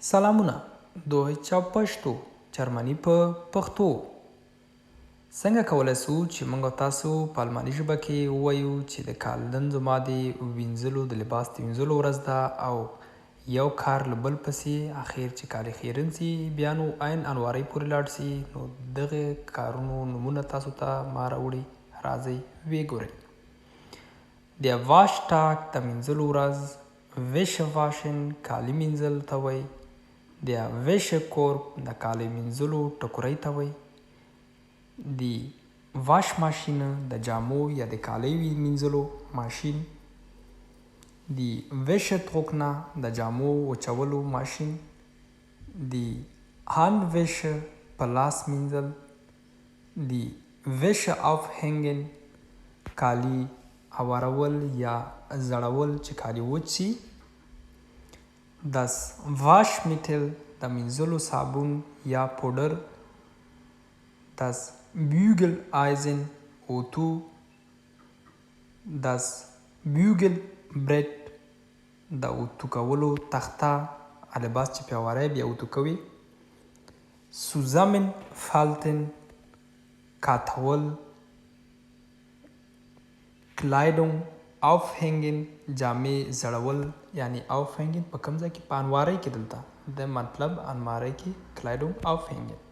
سلامونه دوی پښتو جرمني په پښتو څنګه کولای سو چې موږ تاسو په الماني ژبه کې ووایو چې د کال نن زما د وینځلو د لباس د وینځلو ورځ ده او یو کار له بل پسې اخر چې کال خیرن سي بیا نو عین انوارۍ پورې لاړ سي نو دغه کارونو نومونه تاسو ته ما راوړي راځئ ویې ګورئ Der Waschtag د مینځلو ورځ Wäsche waschen کالي مینځل ته وایي Der Wäschekorb د کالي مینځلو ټوکرۍ ته وایي Die Waschmaschine د جامو یا د کالیو مینځلو ماشین Die Wäschetrockner د جامو وچولو ماشین Die Handwäsche په لاس مینځل Die Wäsche aufhängen کالي هوارول یا زړول چې کالي وچ سي Das Waschmittel د مینځلو صابون یا پوډر Das Bügeleisen O2 Das Bügelbrett د اوتو کولو تخته لباس چې پیاوری بیا اوتو کوي Zusammenfalten کاتول Kleidung aufhängen جامې زړول یعنی aufhängen په کوم ځای کې په انوارۍ کې دلته د مطلب انوارۍ کې Kleidung aufhängen